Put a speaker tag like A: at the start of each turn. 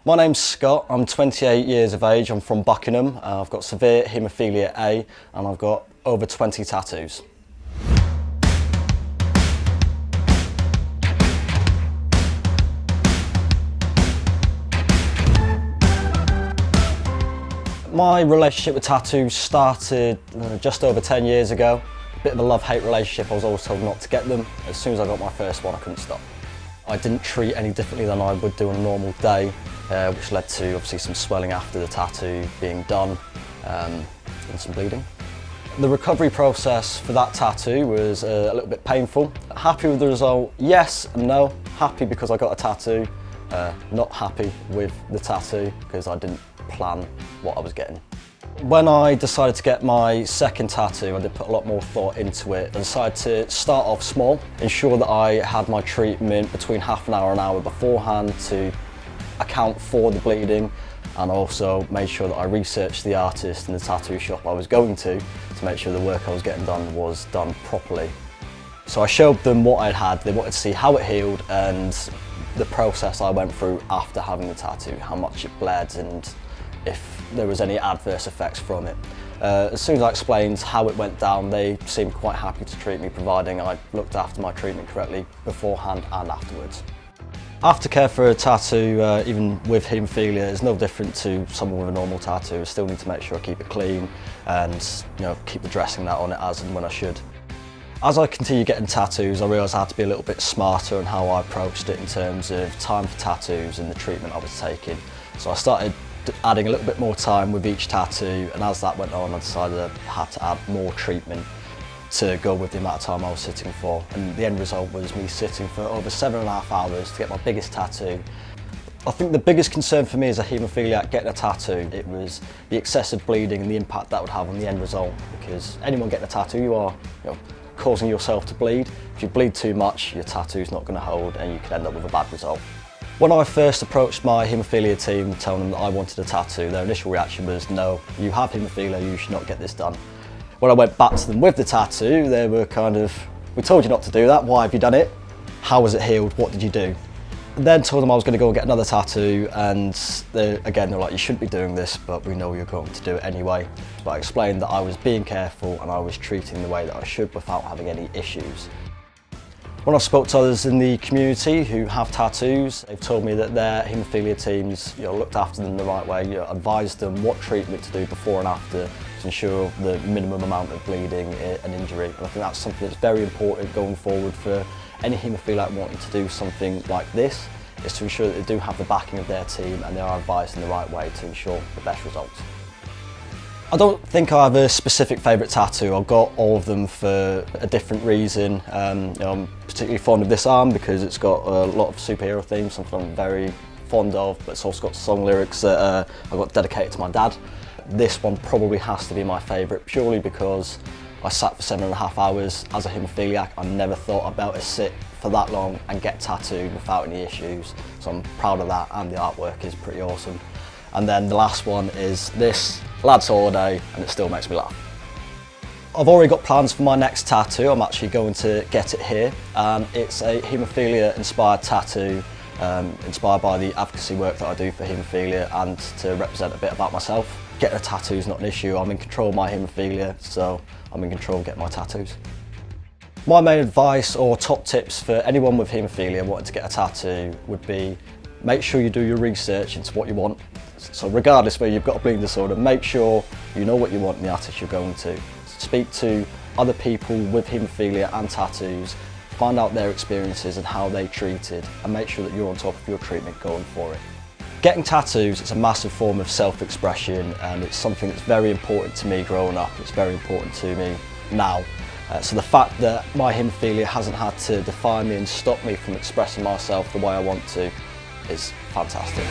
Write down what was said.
A: My name's Scott, I'm 28 years of age, I'm from Buckingham, I've got severe Hemofilia A and I've got over 20 tattoos. My relationship with tattoos started just over 10 years ago. A bit of a love-hate relationship. I was always told not to get them. As soon as I got my first one, I couldn't stop. I didn't treat any differently than I would do on a normal day, which led to obviously some swelling after the tattoo being done and some bleeding. The recovery process for that tattoo was a little bit painful. Happy with the result? Yes and no. Happy because I got a tattoo. Not happy with the tattoo because I didn't plan what I was getting. When I decided to get my second tattoo, I did put a lot more thought into it. I decided to start off small, ensure that I had my treatment between half an hour beforehand to account for the bleeding, and also made sure that I researched the artist and the tattoo shop I was going to make sure the work I was getting done was done properly. So I showed them what I'd had. They wanted to see how it healed and the process I went through after having the tattoo, how much it bled and if there was any adverse effects from it. As soon as I explained how it went down, they seemed quite happy to treat me, providing I looked after my treatment correctly beforehand and afterwards. Aftercare for a tattoo, even with haemophilia, is no different to someone with a normal tattoo. I still need to make sure I keep it clean and keep the dressing that on it as and when I should. As I continue getting tattoos, I realised I had to be a little bit smarter on how I approached it in terms of time for tattoos and the treatment I was taking. So I started adding a little bit more time with each tattoo, and as that went on I decided I had to add more treatment to go with the amount of time I was sitting for, and the end result was me sitting for over 7.5 hours to get my biggest tattoo. I think the biggest concern for me as a haemophiliac getting a tattoo, it was the excessive bleeding and the impact that would have on the end result, because anyone getting a tattoo, you are causing yourself to bleed. If you bleed too much, your tattoo's not going to hold and you could end up with a bad result. When I first approached my haemophilia team telling them that I wanted a tattoo, their initial reaction was, no, you have haemophilia, you should not get this done. When I went back to them with the tattoo, they were kind of, we told you not to do that, why have you done it? How was it healed, what did you do? And then told them I was going to go and get another tattoo, and they're like, you shouldn't be doing this, but we know you're going to do it anyway. But I explained that I was being careful and I was treating the way that I should without having any issues. When I spoke to others in the community who have tattoos, they've told me that their haemophilia teams looked after them the right way, advised them what treatment to do before and after to ensure the minimum amount of bleeding and injury. And I think that's something that's very important going forward for any haemophiliac wanting to do something like this, is to ensure that they do have the backing of their team and they are advised in the right way to ensure the best results. I don't think I have a specific favourite tattoo. I've got all of them for a different reason. I'm particularly fond of this arm because it's got a lot of superhero themes, something I'm very fond of, but it's also got song lyrics that I got dedicated to my dad. This one probably has to be my favourite, purely because I sat for 7.5 hours as a haemophiliac. I never thought I'd be able to sit for that long and get tattooed without any issues, so I'm proud of that, and the artwork is pretty awesome. And then the last one is this lad's holiday, and it still makes me laugh. I've already got plans for my next tattoo. I'm actually going to get it here, and it's a haemophilia inspired tattoo, inspired by the advocacy work that I do for haemophilia and to represent a bit about myself. Getting a tattoo is not an issue. I'm in control of my haemophilia, so I'm in control of getting my tattoos. My main advice or top tips for anyone with haemophilia wanting to get a tattoo would be, make sure you do your research into what you want. So regardless whether you've got a bleeding disorder, make sure you know what you want in the artist you're going to. Speak to other people with haemophilia and tattoos, find out their experiences and how they treated, and make sure that you're on top of your treatment going for it. Getting tattoos is a massive form of self-expression, and it's something that's very important to me growing up. It's very important to me now. So the fact that my haemophilia hasn't had to define me and stop me from expressing myself the way I want to is fantastic.